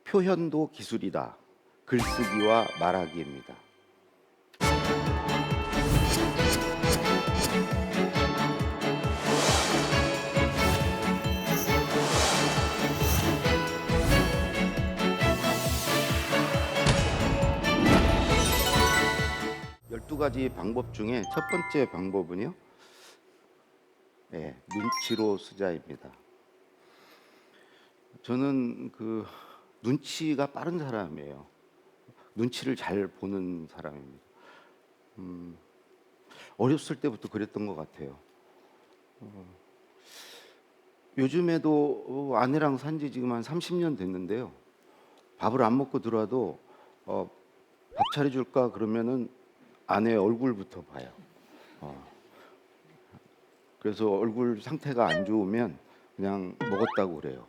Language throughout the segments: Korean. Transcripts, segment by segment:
표현도 기술이다. 글쓰기와 말하기입니다. 12가지 방법 중에 첫 번째 방법은요. 눈치로 쓰자입니다. 저는 눈치가 빠른 사람이에요. 눈치를 잘 보는 사람입니다. 어렸을 때부터 그랬던 것 같아요. 요즘에도 아내랑 산지 지금 한 30년 됐는데요. 밥을 안 먹고 들어와도 밥 차려줄까 그러면은 아내 얼굴부터 봐요. 그래서 얼굴 상태가 안 좋으면 그냥 먹었다고 그래요.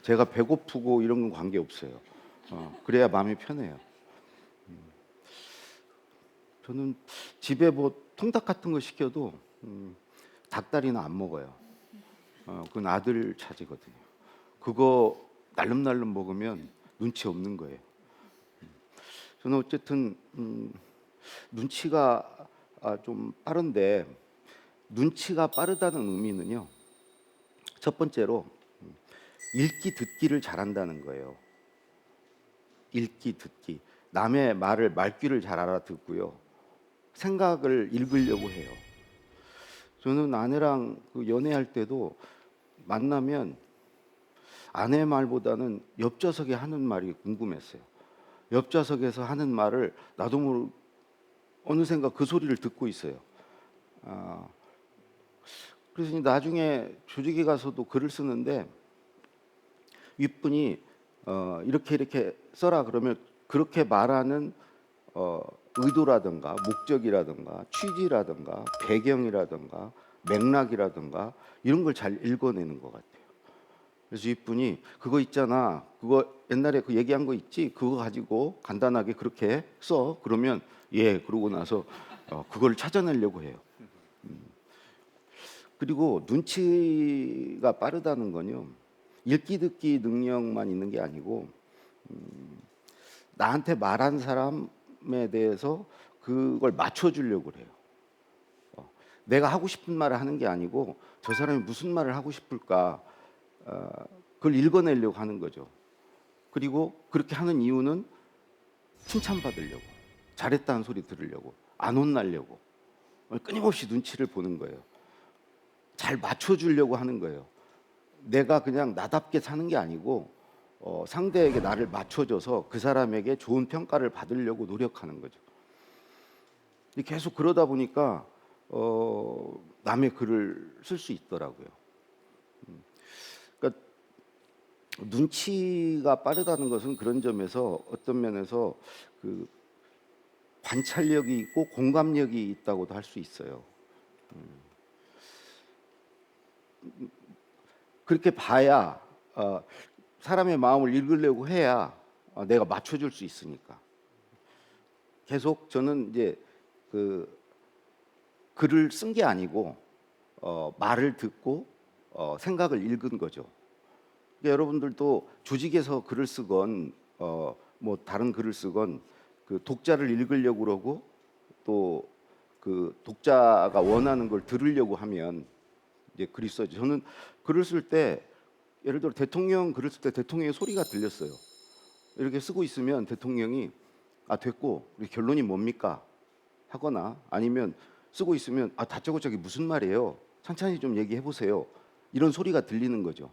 제가 배고프고 이런 건 관계 없어요. 그래야 마음이 편해요. 저는 집에 뭐 통닭 같은 거 시켜도 닭다리는 안 먹어요. 그건 아들 차지거든요. 그거 날름날름 먹으면 눈치 없는 거예요. 저는 어쨌든 눈치가 좀 빠른데, 눈치가 빠르다는 의미는요. 첫 번째로 읽기 듣기를 잘한다는 거예요. 읽기 듣기. 남의 말을 말귀를 잘 알아듣고요. 생각을 읽으려고 해요. 저는 아내랑 연애할 때도 만나면 아내 말보다는 옆좌석에 하는 말이 궁금했어요. 옆좌석에서 하는 말을 나도 모르 어느샌가 그 소리를 듣고 있어요. 그래서 나중에 조직에 가서도 글을 쓰는데 윗분이 이렇게 써라 그러면 그렇게 말하는 의도라든가 목적이라든가 취지라든가 배경이라든가 맥락이라든가 이런 걸 잘 읽어내는 것 같아요. 그래서 윗분이 그거 있잖아, 그거 옛날에 그 얘기한 거 있지, 그거 가지고 간단하게 그렇게 써. 그러면 그러고 나서 그걸 찾아내려고 해요. 그리고 눈치가 빠르다는 건요, 읽기 듣기 능력만 있는 게 아니고 나한테 말한 사람에 대해서 그걸 맞춰주려고 그래요. 내가 하고 싶은 말을 하는 게 아니고 저 사람이 무슨 말을 하고 싶을까, 그걸 읽어내려고 하는 거죠. 그리고 그렇게 하는 이유는 칭찬받으려고, 잘했다는 소리 들으려고, 안 혼나려고 끊임없이 눈치를 보는 거예요. 잘 맞춰주려고 하는 거예요. 내가 그냥 나답게 사는 게 아니고 상대에게 나를 맞춰줘서 그 사람에게 좋은 평가를 받으려고 노력하는 거죠. 계속 그러다 보니까 남의 글을 쓸 수 있더라고요. 그러니까 눈치가 빠르다는 것은 그런 점에서 어떤 면에서 그 관찰력이 있고 공감력이 있다고도 할 수 있어요. 그렇게 봐야 사람의 마음을 읽으려고 해야 내가 맞춰줄 수 있으니까. 계속 저는 이제 글을 쓴 게 아니고 말을 듣고 생각을 읽은 거죠. 그러니까 여러분들도 조직에서 글을 쓰건 뭐 다른 글을 쓰건 그 독자를 읽으려고 그러고 또 그 독자가 원하는 걸 들으려고 하면 이제 글이 써죠. 저는 글을 쓸 때 예를 들어 대통령 글을 쓸 때 대통령의 소리가 들렸어요. 이렇게 쓰고 있으면 대통령이 됐고 우리 결론이 뭡니까? 하거나 아니면 쓰고 있으면 다짜고짜기 무슨 말이에요? 천천히 좀 얘기해 보세요. 이런 소리가 들리는 거죠.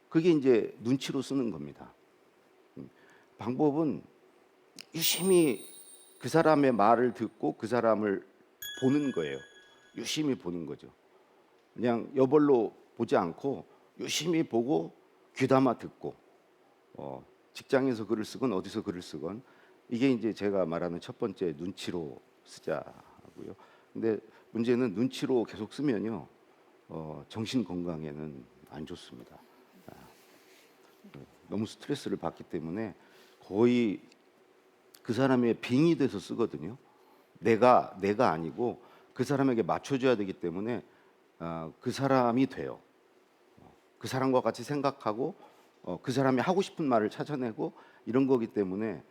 그게 이제 눈치로 쓰는 겁니다. 방법은 유심히 그 사람의 말을 듣고 그 사람을 보는 거예요. 유심히 보는 거죠. 그냥 여벌로 보지 않고 유심히 보고 귀담아 듣고 직장에서 글을 쓰건 어디서 글을 쓰건 이게 이제 제가 말하는 첫 번째 눈치로 쓰자고요. 근데 문제는 눈치로 계속 쓰면요 정신 건강에는 안 좋습니다. 너무 스트레스를 받기 때문에 거의 그 사람의 빙이 돼서 쓰거든요. 내가 아니고 그 사람에게 맞춰줘야 되기 때문에 그 사람이 돼요. 그 사람과 같이 생각하고 그 사람이 하고 싶은 말을 찾아내고 이런 거기 때문에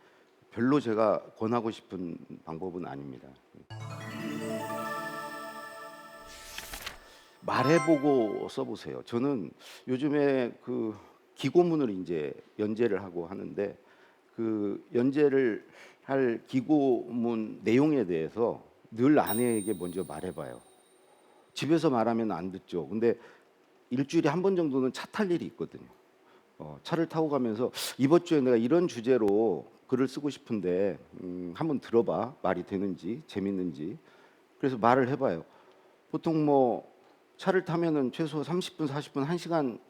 별로 제가 권하고 싶은 방법은 아닙니다. 말해보고 써보세요. 저는 요즘에 그 기고문을 이제 연재를 하고 하는데 그 연재를 할 기고문 내용에 대해서 늘 아내에게 먼저 말해봐요. 집에서 말하면 안 듣죠. 근데 일주일에 한 번 정도는 차 탈 일이 있거든요. 차를 타고 가면서 이번 주에 내가 이런 주제로 글을 쓰고 싶은데 한번 들어봐. 말이 되는지 재밌는지. 그래서 말을 해봐요. 보통 뭐 차를 타면은 최소 30분, 40분, 1시간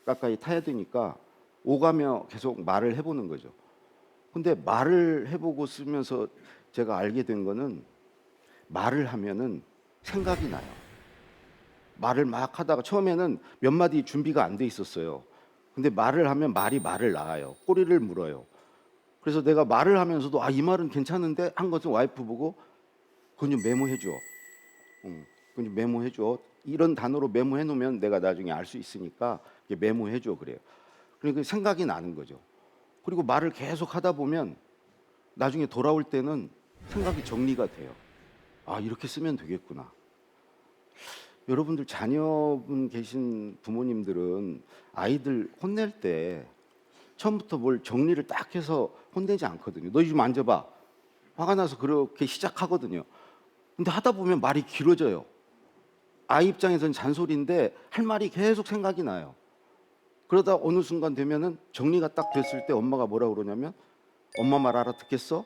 가까이 타야 되니까 오가며 계속 말을 해보는 거죠. 근데 말을 해보고 쓰면서 제가 알게 된 거는 말을 하면은 생각이 나요. 말을 막 하다가 처음에는 몇 마디 준비가 안 돼 있었어요. 근데 말을 하면 말을 낳아요. 꼬리를 물어요. 그래서 내가 말을 하면서도 이 말은 괜찮은데 한 것은 와이프 보고 그건 좀 메모해 줘. 그건 좀 메모해 줘. 이런 단어로 메모해 놓으면 내가 나중에 알 수 있으니까 메모해 줘 그래요. 그러니까 생각이 나는 거죠. 그리고 말을 계속 하다 보면 나중에 돌아올 때는 생각이 정리가 돼요. 이렇게 쓰면 되겠구나. 여러분들 자녀분 계신 부모님들은 아이들 혼낼 때 처음부터 뭘 정리를 딱 해서 혼내지 않거든요. 너 좀 앉아봐. 화가 나서 그렇게 시작하거든요. 근데 하다 보면 말이 길어져요. 아이 입장에서는 잔소리인데 할 말이 계속 생각이 나요. 그러다 어느 순간 되면은 정리가 딱 됐을 때 엄마가 뭐라 그러냐면 엄마 말 알아듣겠어?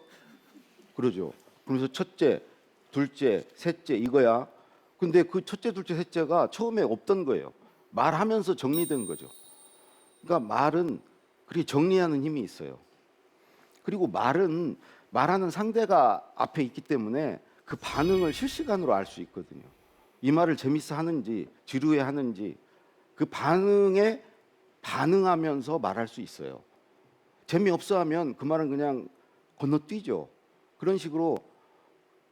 그러죠. 그러면서 첫째, 둘째, 셋째 이거야. 근데 그 첫째, 둘째, 셋째가 처음에 없던 거예요. 말하면서 정리된 거죠. 그러니까 말은 그렇게 정리하는 힘이 있어요. 그리고 말은 말하는 상대가 앞에 있기 때문에 그 반응을 실시간으로 알 수 있거든요. 이 말을 재밌어 하는지 지루해 하는지 그 반응에 반응하면서 말할 수 있어요. 재미없어 하면 그 말은 그냥 건너뛰죠. 그런 식으로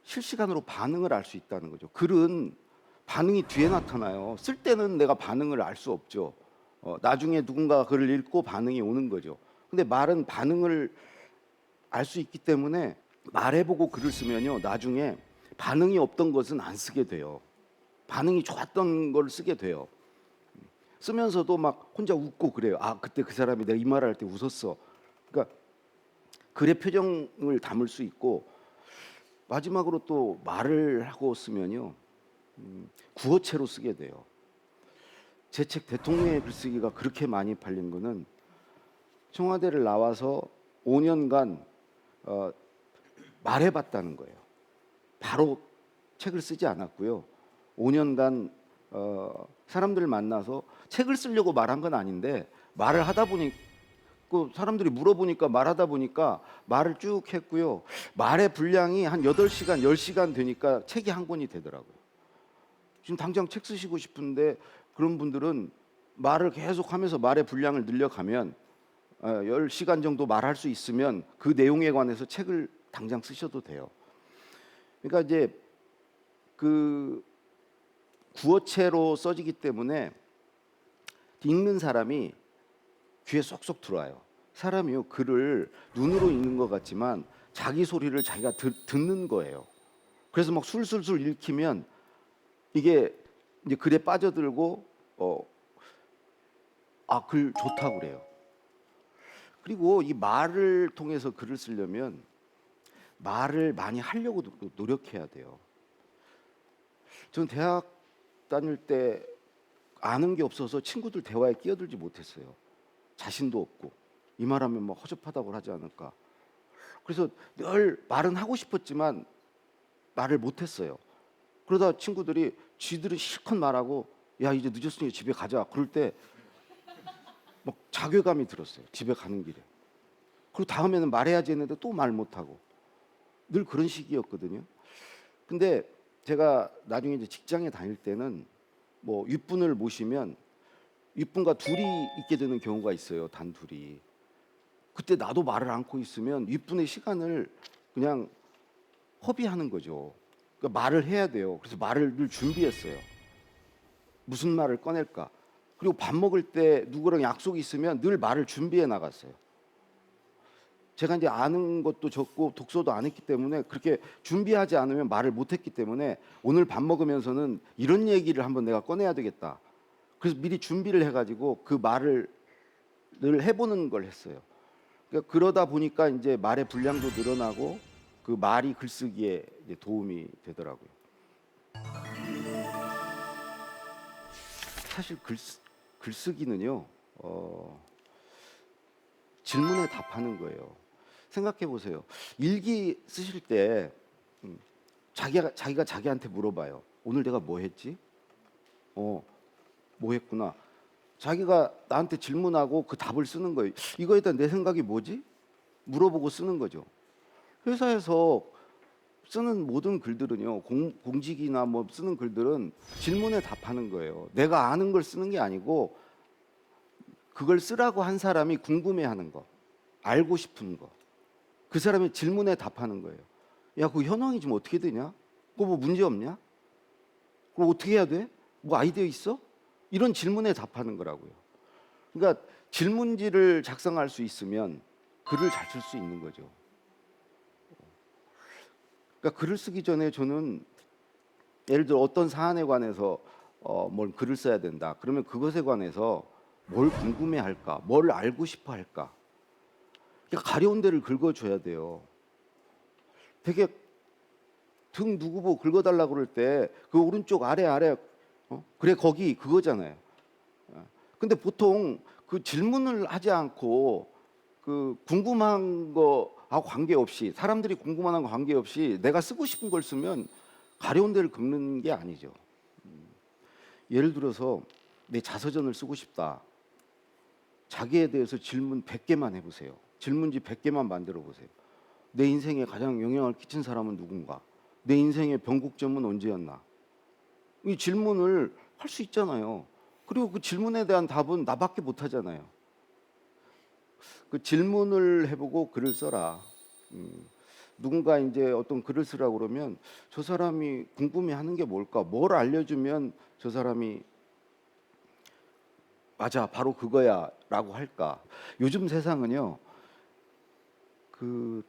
실시간으로 반응을 알 수 있다는 거죠. 글은 반응이 뒤에 나타나요. 쓸 때는 내가 반응을 알 수 없죠. 나중에 누군가 글을 읽고 반응이 오는 거죠. 근데 말은 반응을 알 수 있기 때문에 말해보고 글을 쓰면요, 나중에 반응이 없던 것은 안 쓰게 돼요. 반응이 좋았던 걸 쓰게 돼요. 쓰면서도 막 혼자 웃고 그래요. 그때 그 사람이 내가 이 말을 할 때 웃었어. 그러니까 글의 표정을 담을 수 있고, 마지막으로 또 말을 하고 쓰면요, 구어체로 쓰게 돼요. 제 책 대통령의 글쓰기가 그렇게 많이 팔린 거는 청와대를 나와서 5년간 말해봤다는 거예요. 바로 책을 쓰지 않았고요. 5년간 사람들을 만나서 책을 쓰려고 말한 건 아닌데 말을 하다 보니 그 사람들이 물어보니까 말하다 보니까 말을 쭉 했고요. 말의 분량이 한 8시간, 10시간 되니까 책이 한 권이 되더라고요. 지금 당장 책 쓰시고 싶은데 그런 분들은 말을 계속하면서 말의 분량을 늘려가면 10시간 정도 말할 수 있으면 그 내용에 관해서 책을 당장 쓰셔도 돼요. 그러니까 이제 그 구어체로 써지기 때문에 읽는 사람이 귀에 쏙쏙 들어와요. 사람이요, 글을 눈으로 읽는 것 같지만 자기 소리를 자기가 듣는 거예요. 그래서 막 술술술 읽히면 이게 이제 글에 빠져들고 글 좋다고 그래요. 그리고 이 말을 통해서 글을 쓰려면 말을 많이 하려고 노력해야 돼요. 저는 대학 다닐 때 아는 게 없어서 친구들 대화에 끼어들지 못했어요. 자신도 없고 이 말하면 뭐 허접하다고 하지 않을까. 그래서 늘 말은 하고 싶었지만 말을 못했어요. 그러다 친구들이 쥐들은 실컷 말하고 야 이제 늦었으니 집에 가자. 그럴 때 막 자괴감이 들었어요. 집에 가는 길에. 그리고 다음에는 말해야지 했는데 또 말 못하고 늘 그런 시기였거든요. 근데 제가 나중에 이제 직장에 다닐 때는 뭐 윗분을 모시면 윗분과 둘이 있게 되는 경우가 있어요. 단둘이. 그때 나도 말을 않고 있으면 윗분의 시간을 그냥 허비하는 거죠. 그러니까 말을 해야 돼요. 그래서 말을 늘 준비했어요. 무슨 말을 꺼낼까? 그리고 밥 먹을 때 누구랑 약속이 있으면 늘 말을 준비해 나갔어요. 제가 이제 아는 것도 적고 독서도 안 했기 때문에 그렇게 준비하지 않으면 말을 못 했기 때문에 오늘 밥 먹으면서는 이런 얘기를 한번 내가 꺼내야 되겠다. 그래서 미리 준비를 해가지고 그 말을 늘 해보는 걸 했어요. 그러니까 그러다 보니까 이제 말의 분량도 늘어나고 그 말이 글쓰기에 이제 도움이 되더라고요. 사실 글쓰기는요, 질문에 답하는 거예요. 생각해 보세요. 일기 쓰실 때 자기가 자기한테 물어봐요. 오늘 내가 뭐 했지? 뭐 했구나. 자기가 나한테 질문하고 그 답을 쓰는 거예요. 이거에 대한 내 생각이 뭐지? 물어보고 쓰는 거죠. 회사에서 쓰는 모든 글들은요, 공직이나 뭐 쓰는 글들은 질문에 답하는 거예요. 내가 아는 걸 쓰는 게 아니고 그걸 쓰라고 한 사람이 궁금해하는 거, 알고 싶은 거, 그 사람의 질문에 답하는 거예요. 야, 그 현황이 지금 어떻게 되냐? 그거 뭐 문제 없냐? 그럼 어떻게 해야 돼? 뭐 아이디어 있어? 이런 질문에 답하는 거라고요. 그러니까 질문지를 작성할 수 있으면 글을 잘 쓸 수 있는 거죠. 그러니까 글을 쓰기 전에 저는 예를 들어 어떤 사안에 관해서 뭘 글을 써야 된다. 그러면 그것에 관해서 뭘 궁금해할까, 뭘 알고 싶어할까. 그러니까 가려운 데를 긁어줘야 돼요. 되게 등 누구 보고 긁어달라 그럴 때 그 오른쪽 아래 그래 거기 그거잖아요. 근데 보통 그 질문을 하지 않고 그 궁금한 거하고 관계없이 사람들이 궁금한 거 관계없이 내가 쓰고 싶은 걸 쓰면 가려운 데를 긁는 게 아니죠. 예를 들어서 내 자서전을 쓰고 싶다. 자기에 대해서 질문 100개만 해보세요. 질문지 100개만 만들어 보세요. 내 인생에 가장 영향을 끼친 사람은 누군가? 내 인생의 변곡점은 언제였나? 이 질문을 할 수 있잖아요. 그리고 그 질문에 대한 답은 나밖에 못 하잖아요. 그 질문을 해보고 글을 써라. 누군가 이제 어떤 글을 쓰라고 그러면 저 사람이 궁금해하는 게 뭘까? 뭘 알려주면 저 사람이 맞아, 바로 그거야라고 할까? 요즘 세상은요, 그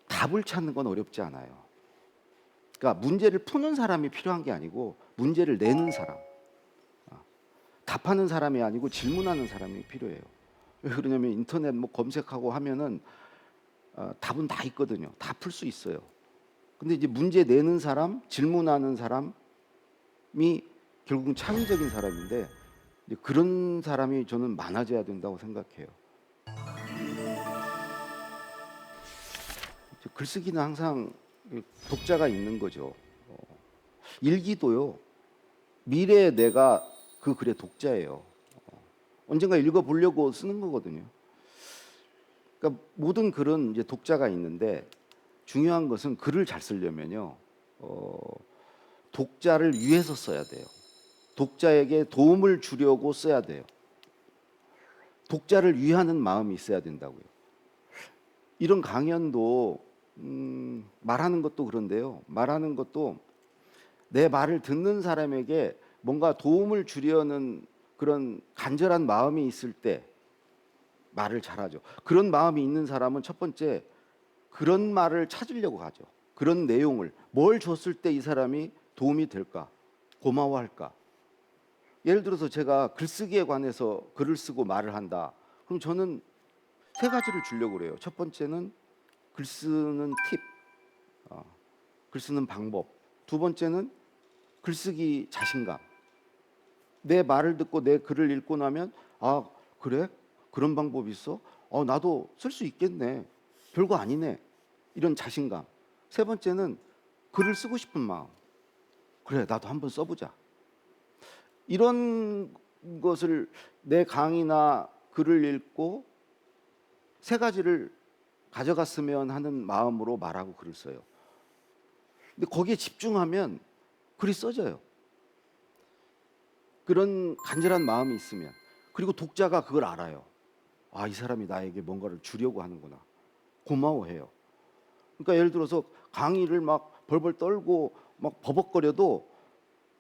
답을 찾는 건 어렵지 않아요. 그러니까 문제를 푸는 사람이 필요한 게 아니고 문제를 내는 사람, 답하는 사람이 아니고 질문하는 사람이 필요해요. 왜 그러냐면 인터넷 뭐 검색하고 하면은 답은 다 있거든요. 다 풀 수 있어요. 근데 이제 문제 내는 사람, 질문하는 사람이 결국은 창의적인 사람인데 이제 그런 사람이 저는 많아져야 된다고 생각해요. 글쓰기는 항상 독자가 있는 거죠. 일기도요. 미래의 내가 그 글의 독자예요. 언젠가 읽어보려고 쓰는 거거든요. 그러니까 모든 글은 이제 독자가 있는데 중요한 것은 글을 잘 쓰려면요. 독자를 위해서 써야 돼요. 독자에게 도움을 주려고 써야 돼요. 독자를 위하는 마음이 있어야 된다고요. 이런 강연도 말하는 것도 그런데요. 말하는 것도 내 말을 듣는 사람에게 뭔가 도움을 주려는 그런 간절한 마음이 있을 때 말을 잘하죠. 그런 마음이 있는 사람은 첫 번째 그런 말을 찾으려고 하죠. 그런 내용을 뭘 줬을 때 이 사람이 도움이 될까? 고마워할까? 예를 들어서 제가 글쓰기에 관해서 글을 쓰고 말을 한다. 그럼 저는 세 가지를 주려고 그래요. 첫 번째는 글 쓰는 팁, 글 쓰는 방법. 두 번째는 글쓰기 자신감. 내 말을 듣고 내 글을 읽고 나면 아 그래? 그런 방법이 있어? 나도 쓸 수 있겠네. 별거 아니네. 이런 자신감. 세 번째는 글을 쓰고 싶은 마음. 그래 나도 한번 써보자. 이런 것을 내 강의나 글을 읽고 세 가지를 가져갔으면 하는 마음으로 말하고 글을 써요. 근데 거기에 집중하면 글이 써져요. 그런 간절한 마음이 있으면. 그리고 독자가 그걸 알아요. 아, 이 사람이 나에게 뭔가를 주려고 하는구나. 고마워해요. 그러니까 예를 들어서 강의를 막 벌벌 떨고 막 버벅거려도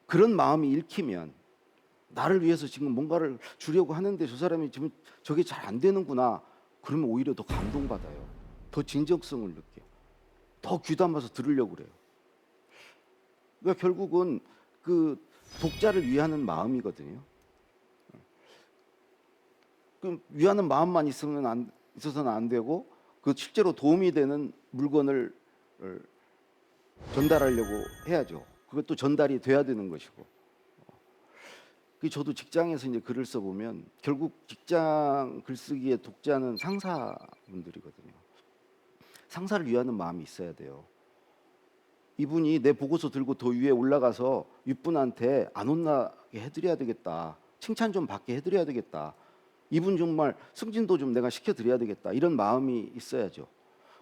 그런 마음이 읽히면 나를 위해서 지금 뭔가를 주려고 하는데 저 사람이 지금 저게 잘 안 되는구나. 그러면 오히려 더 감동받아요. 더 진정성을 느껴요. 더 귀담아서 들으려고 그래요. 그러니까 결국은 그 독자를 위하는 마음이거든요. 그 위하는 마음만 있어서는 안 되고 그 실제로 도움이 되는 물건을 전달하려고 해야죠. 그것도 전달이 돼야 되는 것이고. 그 저도 직장에서 이제 글을 써보면 결국 직장 글쓰기의 독자는 상사분들이거든요. 상사를 위하는 마음이 있어야 돼요. 이분이 내 보고서 들고 더 위에 올라가서 윗분한테 안 혼나게 해드려야 되겠다. 칭찬 좀 받게 해드려야 되겠다. 이분 정말 승진도 좀 내가 시켜드려야 되겠다. 이런 마음이 있어야죠.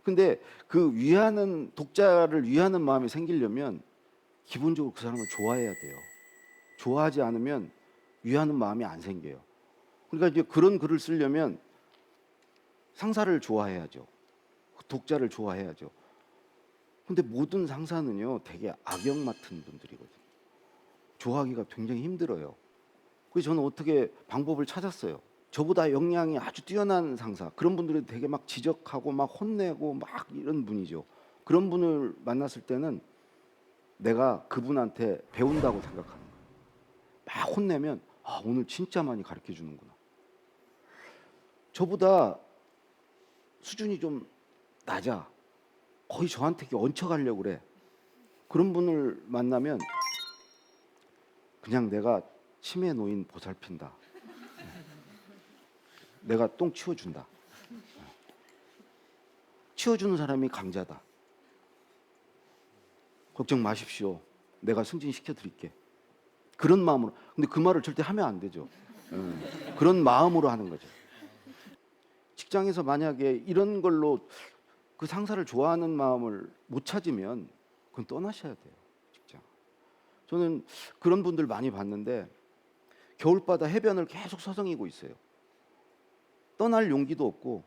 근데 그 위하는 독자를 위하는 마음이 생기려면 기본적으로 그 사람을 좋아해야 돼요. 좋아하지 않으면 위하는 마음이 안 생겨요. 그러니까 이제 그런 글을 쓰려면 상사를 좋아해야죠. 독자를 좋아해야죠. 근데 모든 상사는요, 되게 악역 맡은 분들이거든요. 좋아하기가 굉장히 힘들어요. 그래서 저는 어떻게 방법을 찾았어요. 저보다 역량이 아주 뛰어난 상사, 그런 분들이 되게 막 지적하고 막 혼내고 막 이런 분이죠. 그런 분을 만났을 때는 내가 그분한테 배운다고 생각하는 거예요. 막 혼내면 아, 오늘 진짜 많이 가르쳐 주는구나. 저보다 수준이 좀 낮아. 거의 저한테 얹혀가려고 그래. 그런 분을 만나면 그냥 내가 치매 노인 보살핀다. 내가 똥 치워준다. 치워주는 사람이 강자다. 걱정 마십시오. 내가 승진시켜 드릴게. 그런 마음으로. 근데 그 말을 절대 하면 안 되죠. 그런 마음으로 하는 거죠. 직장에서 만약에 이런 걸로 그 상사를 좋아하는 마음을 못 찾으면 그건 떠나셔야 돼요. 직장. 저는 그런 분들 많이 봤는데 겨울바다 해변을 계속 서성이고 있어요. 떠날 용기도 없고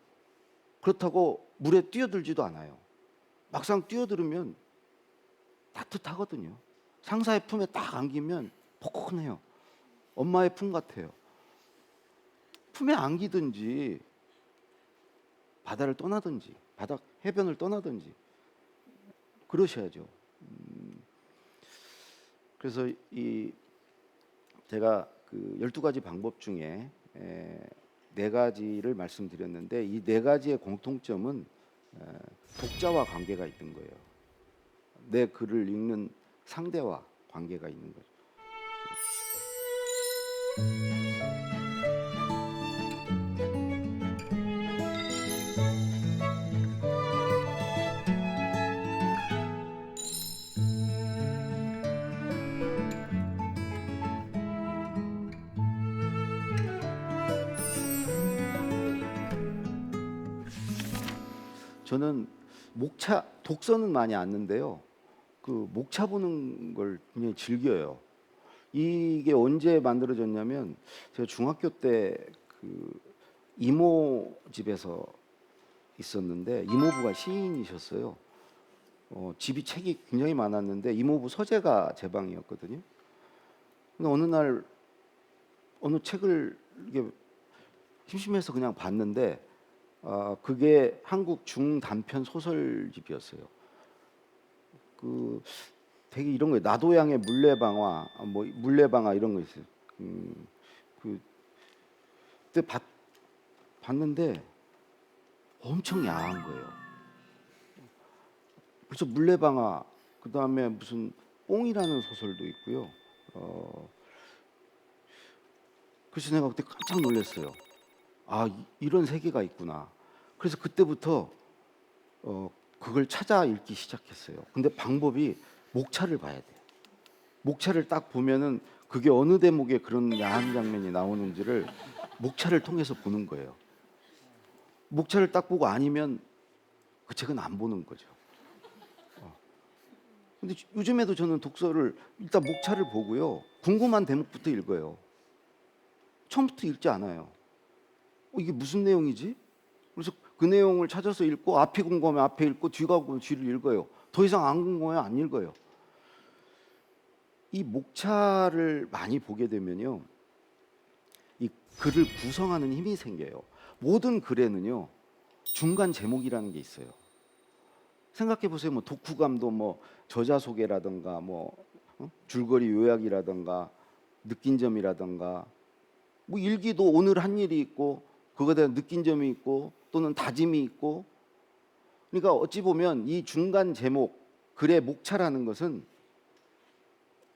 그렇다고 물에 뛰어들지도 않아요. 막상 뛰어들으면 따뜻하거든요. 상사의 품에 딱 안기면 포근해요. 엄마의 품 같아요. 품에 안기든지 바다를 떠나든지 바다 해변을 떠나든지 그러셔야죠. 그래서 이 제가 그 12가지 방법 중에 4가지를 말씀드렸는데 이 4가지의 공통점은 독자와 관계가 있는 거예요. 내 글을 읽는 상대와 관계가 있는 거죠. 저는 독서는 많이 않는데요. 그 목차 보는 걸 굉장히 즐겨요. 이게 언제 만들어졌냐면 제가 중학교 때 그 이모 집에서 있었는데 이모부가 시인이셨어요. 집이 책이 굉장히 많았는데 이모부 서재가 제 방이었거든요. 근데 어느 날 어느 책을 이게 심심해서 그냥 봤는데 그게 한국 중단편 소설집이었어요. 그 되게 이런 거예요. 나도양의 물레방아, 뭐 물레방아 이런 거 있어요. 그때 봤는데 엄청 야한 거예요. 그래서 물레방아, 그 다음에 무슨 뽕이라는 소설도 있고요. 그래서 내가 그때 깜짝 놀랐어요. 아, 이런 세계가 있구나. 그래서 그때부터 그걸 찾아 읽기 시작했어요. 근데 방법이 목차를 봐야 돼요. 목차를 딱 보면은 그게 어느 대목에 그런 야한 장면이 나오는지를 목차를 통해서 보는 거예요. 목차를 딱 보고 아니면 그 책은 안 보는 거죠. 근데 요즘에도 저는 독서를 일단 목차를 보고요. 궁금한 대목부터 읽어요. 처음부터 읽지 않아요. 이게 무슨 내용이지? 그래서 그 내용을 찾아서 읽고 앞이 궁금하면 앞에 읽고 뒤가 궁금하면 뒤를 읽어요. 더 이상 안 궁금하면 안 읽어요. 이 목차를 많이 보게 되면요. 글을 구성하는 힘이 생겨요. 모든 글에는요 중간 제목이라는 게 있어요. 생각해 보세요. 뭐 독후감도 뭐 저자 소개라든가 뭐 줄거리 요약이라든가 느낀 점이라든가 뭐 일기도 오늘 한 일이 있고 그거에 대한 느낀 점이 있고 또는 다짐이 있고, 그러니까 어찌 보면 이 중간 제목 글의 목차라는 것은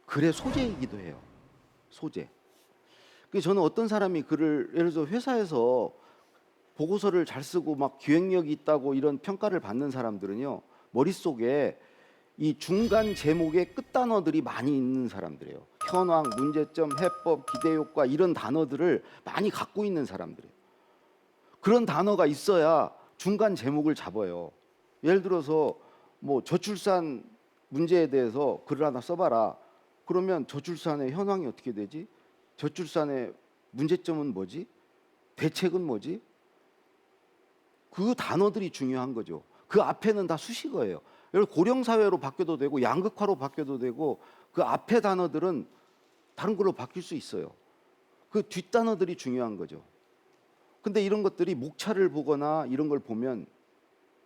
글의 소재이기도 해요. 소재. 그래서 저는 어떤 사람이 글을 예를 들어 회사에서 보고서를 잘 쓰고 막 기획력이 있다고 이런 평가를 받는 사람들은요 머릿속에 이 중간 제목의 끝단어들이 많이 있는 사람들이에요. 현황, 문제점, 해법, 기대 효과 이런 단어들을 많이 갖고 있는 사람들이에요. 그런 단어가 있어야 중간 제목을 잡아요. 예를 들어서 뭐 저출산 문제에 대해서 글을 하나 써봐라. 그러면 저출산의 현황이 어떻게 되지? 저출산의 문제점은 뭐지? 대책은 뭐지? 그 단어들이 중요한 거죠. 그 앞에는 다 수식어예요. 여러분 고령사회로 바뀌어도 되고 양극화로 바뀌어도 되고 그 앞에 단어들은 다른 걸로 바뀔 수 있어요. 그 뒷단어들이 중요한 거죠. 근데 이런 것들이 목차를 보거나 이런 걸 보면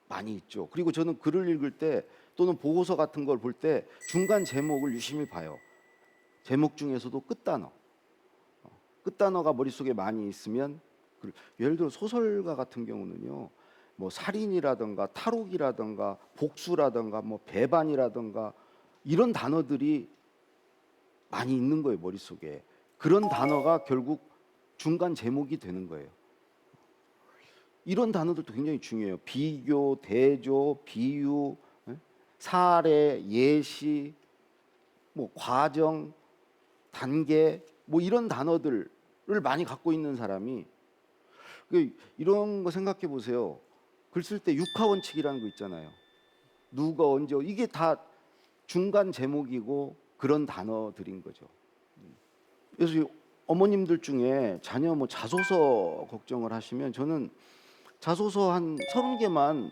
많이 있죠. 그리고 저는 글을 읽을 때 또는 보고서 같은 걸 볼 때 중간 제목을 유심히 봐요. 제목 중에서도 끝단어. 끝단어가 머릿속에 많이 있으면 예를 들어 소설가 같은 경우는요. 뭐 살인이라든가 탈옥이라든가 복수라든가 뭐 배반이라든가 이런 단어들이 많이 있는 거예요, 머릿속에. 그런 단어가 결국 중간 제목이 되는 거예요. 이런 단어들도 굉장히 중요해요. 비교, 대조, 비유, 사례, 예시, 뭐 과정, 단계, 뭐 이런 단어들을 많이 갖고 있는 사람이 이런 거 생각해 보세요. 글 쓸 때 육하 원칙이라는 거 있잖아요. 누가 언제 이게 다 중간 제목이고 그런 단어들인 거죠. 그래서 어머님들 중에 자녀 뭐 자소서 걱정을 하시면 저는 자소서 한 30개만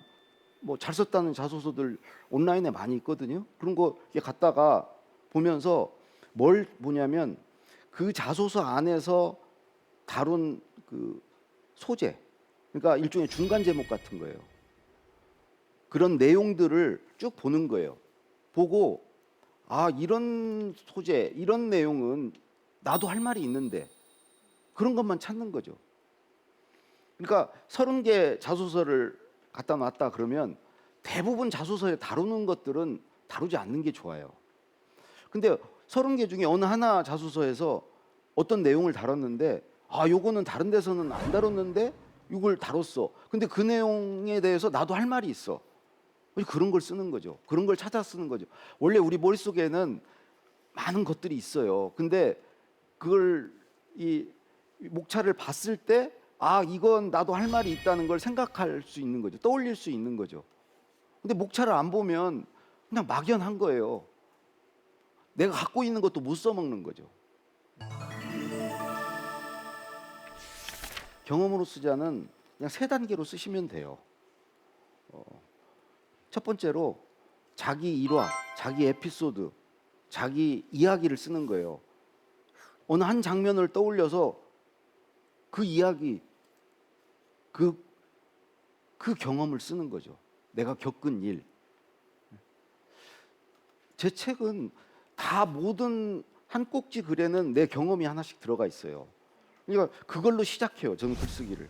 뭐 잘 썼다는 자소서들 온라인에 많이 있거든요. 그런 거 갖다가 보면서 뭘 보냐면 그 자소서 안에서 다룬 그 소재, 그러니까 일종의 중간 제목 같은 거예요. 그런 내용들을 쭉 보는 거예요. 보고 아 이런 소재, 이런 내용은 나도 할 말이 있는데 그런 것만 찾는 거죠. 그러니까 30개 자소서를 갖다 놨다 그러면 대부분 자소서에 다루는 것들은 다루지 않는 게 좋아요. 근데 30개 중에 어느 하나 자소서에서 어떤 내용을 다뤘는데 아 요거는 다른 데서는 안 다뤘는데 이걸 다뤘어. 근데 그 내용에 대해서 나도 할 말이 있어. 그런 걸 쓰는 거죠. 그런 걸 찾아 쓰는 거죠. 원래 우리 머릿속에는 많은 것들이 있어요. 근데 그걸 이 목차를 봤을 때 아 이건 나도 할 말이 있다는 걸 생각할 수 있는 거죠. 떠올릴 수 있는 거죠. 근데 목차를 안 보면 그냥 막연한 거예요. 내가 갖고 있는 것도 못 써먹는 거죠. 경험으로 쓰자는 그냥 3단계로 쓰시면 돼요. 첫 번째로 자기 일화, 자기 에피소드, 자기 이야기를 쓰는 거예요. 어느 한 장면을 떠올려서 그 이야기, 그 경험을 쓰는 거죠. 내가 겪은 일. 제 책은 다 모든 한 꼭지 글에는 내 경험이 하나씩 들어가 있어요. 그러니까 그걸로 시작해요. 저는 글쓰기를.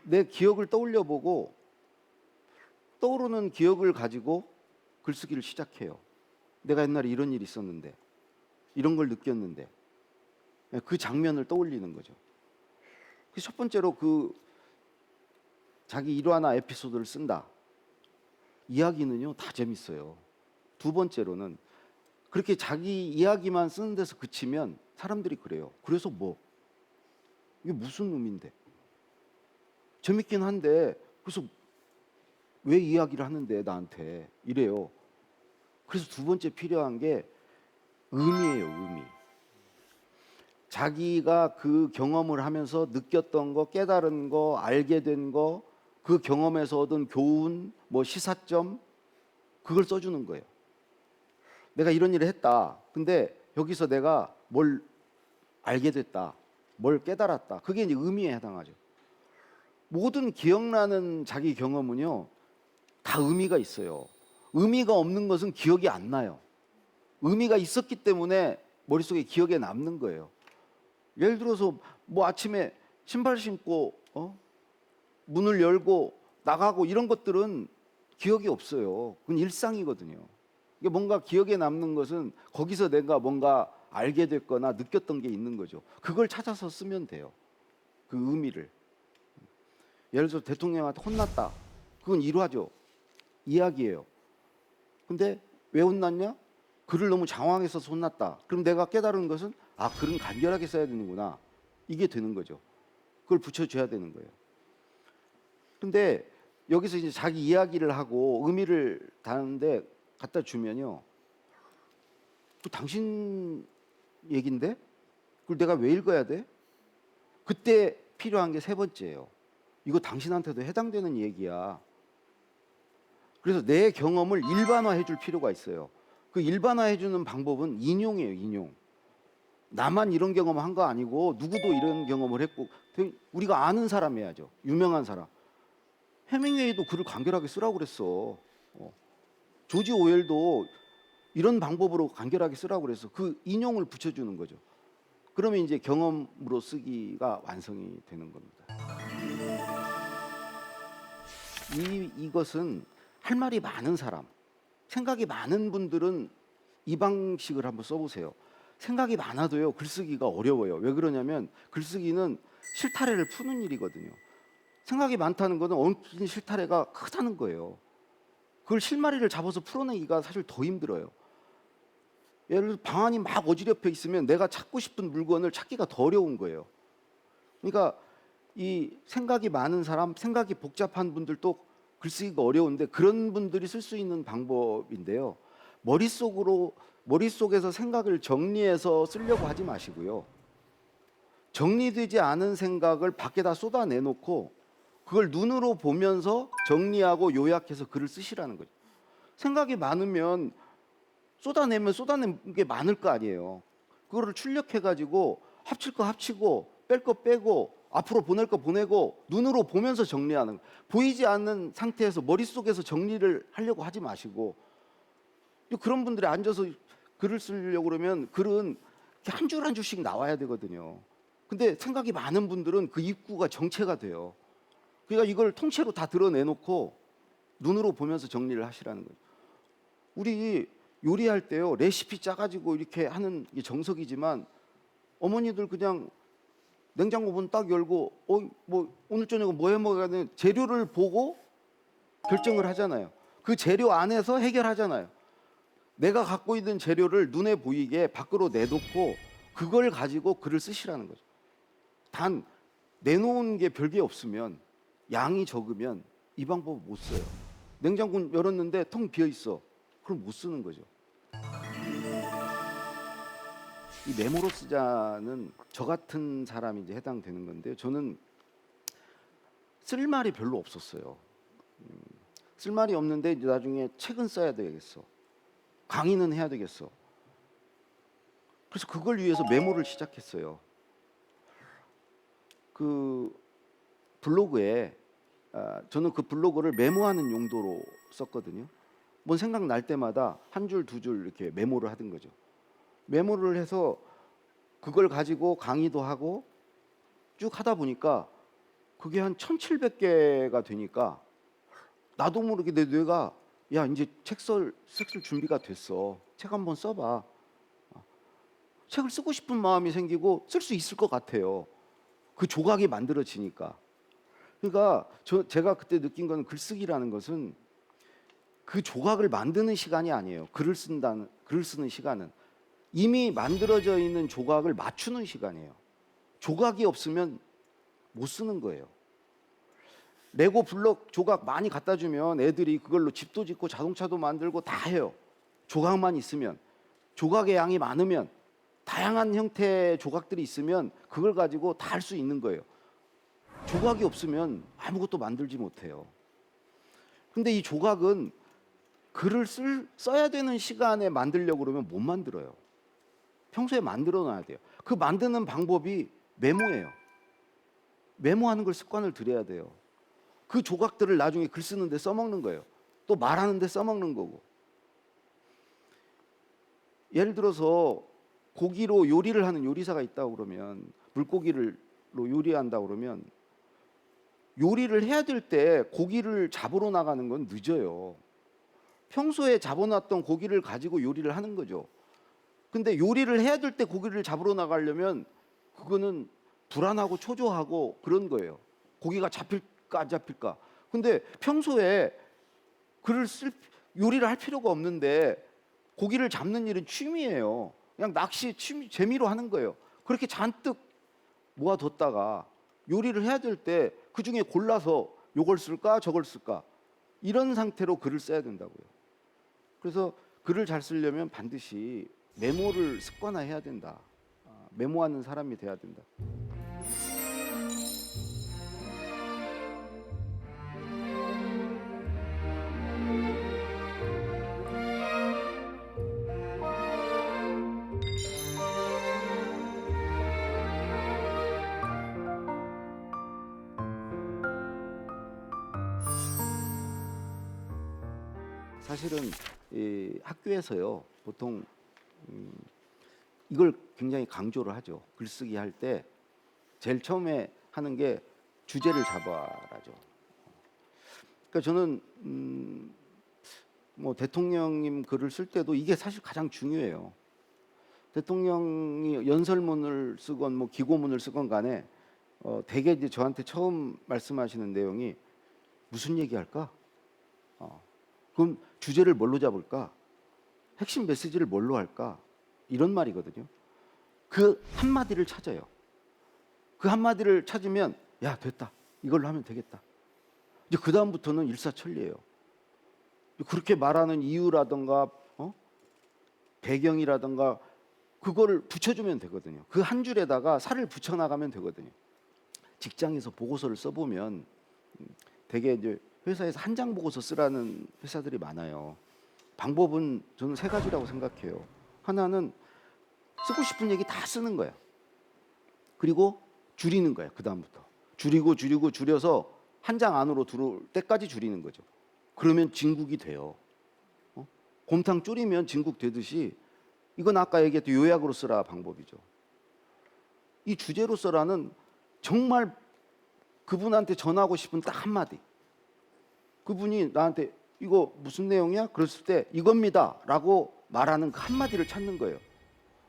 내 기억을 떠올려 보고 떠오르는 기억을 가지고 글쓰기를 시작해요. 내가 옛날에 이런 일이 있었는데 이런 걸 느꼈는데 그 장면을 떠올리는 거죠. 첫 번째로 그 자기 일화나 에피소드를 쓴다. 이야기는요 다 재밌어요. 두 번째로는 그렇게 자기 이야기만 쓰는 데서 그치면 사람들이 그래요. 그래서 뭐? 이게 무슨 의미인데? 재밌긴 한데 그래서 왜 이야기를 하는데 나한테 이래요. 그래서 두 번째 필요한 게 의미예요. 의미. 자기가 그 경험을 하면서 느꼈던 거, 깨달은 거, 알게 된 거, 그 경험에서 얻은 교훈, 뭐 시사점, 그걸 써주는 거예요. 내가 이런 일을 했다. 근데 여기서 내가 뭘 알게 됐다. 뭘 깨달았다. 그게 이제 의미에 해당하죠. 모든 기억나는 자기 경험은요, 다 의미가 있어요. 의미가 없는 것은 기억이 안 나요. 의미가 있었기 때문에 머릿속에 기억에 남는 거예요. 예를 들어서 뭐 아침에 신발 신고 문을 열고 나가고 이런 것들은 기억이 없어요. 그건 일상이거든요. 이게 뭔가 기억에 남는 것은 거기서 내가 뭔가 알게 됐거나 느꼈던 게 있는 거죠. 그걸 찾아서 쓰면 돼요. 그 의미를. 예를 들어서 대통령한테 혼났다. 그건 일화죠. 이야기예요. 근데 왜 혼났냐? 글을 너무 장황해서 혼났다. 그럼 내가 깨달은 것은 글은 간결하게 써야 되는구나. 이게 되는 거죠. 그걸 붙여줘야 되는 거예요. 근데 여기서 이제 자기 이야기를 하고 의미를 다는데 갖다 주면요. 그 당신 얘긴데? 그걸 내가 왜 읽어야 돼? 그때 필요한 게 세 번째예요. 이거 당신한테도 해당되는 얘기야. 그래서 내 경험을 일반화해 줄 필요가 있어요. 그 일반화해 주는 방법은 인용이에요, 인용. 나만 이런 경험을 한 거 아니고 누구도 이런 경험을 했고 우리가 아는 사람 해야죠. 유명한 사람. 해밍웨이도 글을 간결하게 쓰라고 그랬어. 조지 오웰도 이런 방법으로 간결하게 쓰라고 그래서 그 인용을 붙여주는 거죠. 그러면 이제 경험으로 쓰기가 완성이 되는 겁니다. 이것은 할 말이 많은 사람, 생각이 많은 분들은 이 방식을 한번 써보세요. 생각이 많아도요, 글쓰기가 어려워요. 왜 그러냐면 글쓰기는 실타래를 푸는 일이거든요. 생각이 많다는 것은 엉킨 실타래가 크다는 거예요. 그걸 실마리를 잡아서 풀어내기가 사실 더 힘들어요. 예를 들어 방안이 막 어지럽혀 있으면 내가 찾고 싶은 물건을 찾기가 더 어려운 거예요. 그러니까 이 생각이 많은 사람, 생각이 복잡한 분들도 글쓰기가 어려운데 그런 분들이 쓸 수 있는 방법인데요. 머릿속에서 생각을 정리해서 쓰려고 하지 마시고요. 정리되지 않은 생각을 밖에다 쏟아내놓고 그걸 눈으로 보면서 정리하고 요약해서 글을 쓰시라는 거죠. 생각이 많으면 쏟아낸 게 많을 거 아니에요. 그거를 출력해가지고 합칠 거 합치고 뺄 거 빼고 앞으로 보낼 거 보내고 눈으로 보면서 정리하는 거. 보이지 않는 상태에서 머릿속에서 정리를 하려고 하지 마시고 그런 분들이 앉아서 글을 쓰려고 그러면 글은 한 줄 한 줄씩 나와야 되거든요. 근데 생각이 많은 분들은 그 입구가 정체가 돼요. 그러니까 이걸 통째로 다 드러내놓고 눈으로 보면서 정리를 하시라는 거죠. 우리 요리할 때요, 레시피 짜가지고 이렇게 하는 게 정석이지만 어머니들 그냥 냉장고 문 딱 열고 뭐 오늘 저녁은 뭐 해 먹어야 되는 재료를 보고 결정을 하잖아요. 그 재료 안에서 해결하잖아요. 내가 갖고 있는 재료를 눈에 보이게 밖으로 내놓고 그걸 가지고 글을 쓰시라는 거죠. 단 내놓은 게 별게 없으면 양이 적으면 이 방법 못 써요. 냉장고 열었는데 텅 비어 있어. 그럼 못 쓰는 거죠. 이 메모로 쓰자는 저 같은 사람이 이제 해당되는 건데요. 저는 쓸 말이 별로 없었어요. 쓸 말이 없는데 이제 나중에 책은 써야 되겠어. 강의는 해야 되겠어. 그래서 그걸 위해서 메모를 시작했어요. 그 블로그에 저는 그 블로그를 메모하는 용도로 썼거든요. 뭔 생각 날 때마다 한 줄, 두 줄 이렇게 메모를 하던 거죠. 메모를 해서 그걸 가지고 강의도 하고 쭉 하다 보니까 그게 한 1700개가 되니까 나도 모르게 내 뇌가 야 이제 책 쓸 준비가 됐어. 책 한번 써봐. 책을 쓰고 싶은 마음이 생기고 쓸 수 있을 것 같아요. 그 조각이 만들어지니까. 그러니까 제가 그때 느낀 건 글쓰기라는 것은 그 조각을 만드는 시간이 아니에요. 글을 쓰는 시간은 이미 만들어져 있는 조각을 맞추는 시간이에요. 조각이 없으면 못 쓰는 거예요. 레고 블록 조각 많이 갖다 주면 애들이 그걸로 집도 짓고 자동차도 만들고 다 해요. 조각만 있으면, 조각의 양이 많으면, 다양한 형태의 조각들이 있으면 그걸 가지고 다 할 수 있는 거예요. 조각이 없으면 아무것도 만들지 못해요. 근데 이 조각은 글을 써야 되는 시간에 만들려고 그러면 못 만들어요. 평소에 만들어 놔야 돼요. 그 만드는 방법이 메모예요. 메모하는 걸 습관을 들여야 돼요. 그 조각들을 나중에 글 쓰는데 써먹는 거예요. 또 말하는데 써먹는 거고. 예를 들어서 고기로 요리를 하는 요리사가 있다고 그러면, 물고기로 요리한다고 그러면 요리를 해야 될 때 고기를 잡으러 나가는 건 늦어요. 평소에 잡아놨던 고기를 가지고 요리를 하는 거죠. 근데 요리를 해야 될 때 고기를 잡으러 나가려면 그거는 불안하고 초조하고 그런 거예요. 고기가 잡힐까 안 잡힐까. 근데 평소에 요리를 할 필요가 없는데 고기를 잡는 일은 취미예요. 그냥 낚시 취미, 재미로 하는 거예요. 그렇게 잔뜩 모아뒀다가 요리를 해야 될 때 그중에 골라서 요걸 쓸까 저걸 쓸까, 이런 상태로 글을 써야 된다고요. 그래서 글을 잘 쓰려면 반드시 메모를 습관화해야 된다. 메모하는 사람이 돼야 된다. 사실은 이 학교에서요, 보통 이걸 굉장히 강조를 하죠. 글쓰기 할 때 제일 처음에 하는 게 주제를 잡아라죠. 그러니까 저는 뭐 대통령님 글을 쓸 때도 이게 사실 가장 중요해요. 대통령이 연설문을 쓰건 뭐 기고문을 쓰건 간에 대개 이제 저한테 처음 말씀하시는 내용이 무슨 얘기할까? 그럼 주제를 뭘로 잡을까? 핵심 메시지를 뭘로 할까? 이런 말이거든요. 그 한마디를 찾아요. 그 한마디를 찾으면 야, 됐다. 이걸로 하면 되겠다. 이제 그 다음부터는 일사천리예요. 그렇게 말하는 이유라든가 배경이라든가 그거를 붙여주면 되거든요. 그 한 줄에다가 살을 붙여나가면 되거든요. 직장에서 보고서를 써보면 되게 이제 회사에서 한 장 보고서 쓰라는 회사들이 많아요. 방법은 저는 세 가지라고 생각해요. 하나는 쓰고 싶은 얘기 다 쓰는 거야. 그리고 줄이는 거야. 그 다음부터 줄이고 줄여서 한 장 안으로 들어올 때까지 줄이는 거죠. 그러면 진국이 돼요. 곰탕 줄이면 진국 되듯이 이건 아까 얘기했던 요약으로 쓰라 방법이죠. 이 주제로 써라는 정말 그분한테 전하고 싶은 딱 한마디. 그분이 나한테 이거 무슨 내용이야? 그랬을 때 이겁니다 라고 말하는 그 한마디를 찾는 거예요.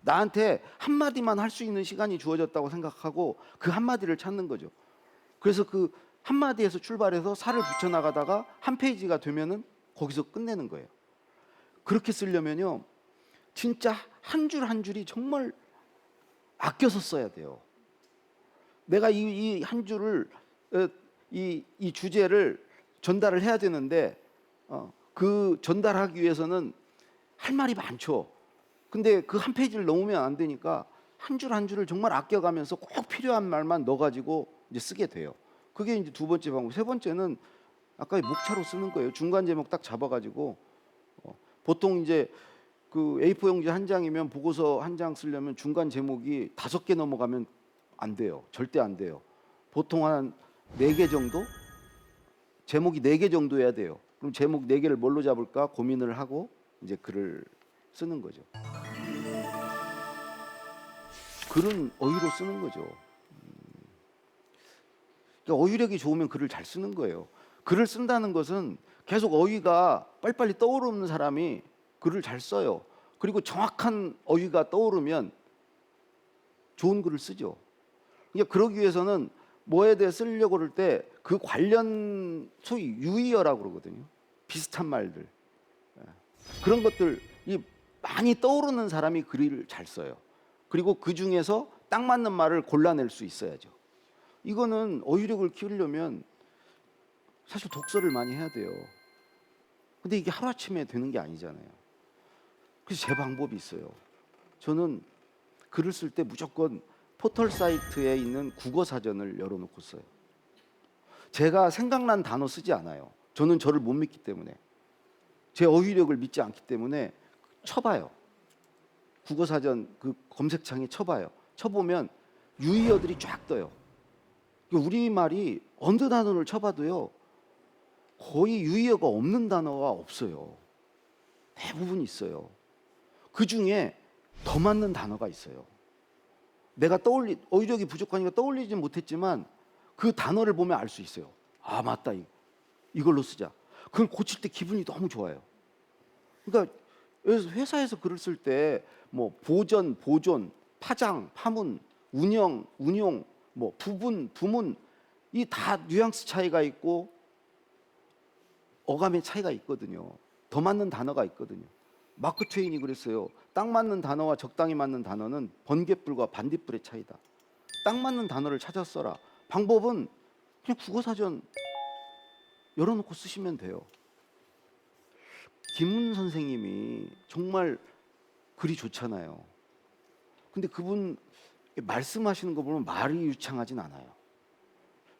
나한테 한마디만 할 수 있는 시간이 주어졌다고 생각하고 그 한마디를 찾는 거죠. 그래서 그 한마디에서 출발해서 살을 붙여나가다가 한 페이지가 되면은 거기서 끝내는 거예요. 그렇게 쓰려면요, 진짜 한 줄 한 줄이 정말 아껴서 써야 돼요. 내가 이 한 줄을 이 주제를 전달을 해야 되는데 그 전달하기 위해서는 할 말이 많죠. 근데 그 한 페이지를 넘으면 안 되니까 한 줄 한 줄을 정말 아껴가면서 꼭 필요한 말만 넣어가지고 이제 쓰게 돼요. 그게 이제 두 번째 방법. 세 번째는 아까 목차로 쓰는 거예요. 중간 제목 딱 잡아가지고 보통 이제 그 A4 용지 한 장이면 보고서 한 장 쓰려면 중간 제목이 5개 넘어가면 안 돼요. 절대 안 돼요. 보통 한 4개 정도? 제목이 4개 정도여야 돼요. 그럼 제목 4개를 뭘로 잡을까 고민을 하고 이제 글을 쓰는 거죠. 글은 어휘로 쓰는 거죠. 그러니까 어휘력이 좋으면 글을 잘 쓰는 거예요. 글을 쓴다는 것은 계속 어휘가 빨리빨리 떠오르는 사람이 글을 잘 써요. 그리고 정확한 어휘가 떠오르면 좋은 글을 쓰죠. 그러니까 그러기 위해서는 뭐에 대해 쓰려고 그럴 때 그 관련 소위 유의어라고 그러거든요. 비슷한 말들. 그런 것들이 많이 떠오르는 사람이 글을 잘 써요. 그리고 그 중에서 딱 맞는 말을 골라낼 수 있어야죠. 이거는 어휘력을 키우려면 사실 독서를 많이 해야 돼요. 근데 이게 하루아침에 되는 게 아니잖아요. 그래서 제 방법이 있어요. 저는 글을 쓸 때 무조건 포털 사이트에 있는 국어 사전을 열어놓고 써요. 제가 생각난 단어 쓰지 않아요. 저는 저를 못 믿기 때문에, 제 어휘력을 믿지 않기 때문에 쳐봐요. 국어 사전 그 검색창에 쳐봐요. 쳐보면 유의어들이 쫙 떠요. 우리말이 어느 단어를 쳐봐도요, 거의 유의어가 없는 단어가 없어요. 대부분 있어요. 그 중에 더 맞는 단어가 있어요. 내가 어휘력이 부족하니까 떠올리진 못했지만 그 단어를 보면 알 수 있어요. 아, 맞다. 이걸로 쓰자. 그걸 고칠 때 기분이 너무 좋아요. 그러니까 회사에서 글을 쓸 때 뭐 보전, 보존, 파장, 파문, 운영, 운용, 뭐 부분, 부문, 이 다 뉘앙스 차이가 있고 어감의 차이가 있거든요. 더 맞는 단어가 있거든요. 마크 트웨인이 그랬어요. 딱 맞는 단어와 적당히 맞는 단어는 번갯불과 반딧불의 차이다. 딱 맞는 단어를 찾아 써라. 방법은 그냥 국어사전 열어놓고 쓰시면 돼요. 김훈 선생님이 정말 글이 좋잖아요. 근데 그분 말씀하시는 거 보면 말이 유창하진 않아요.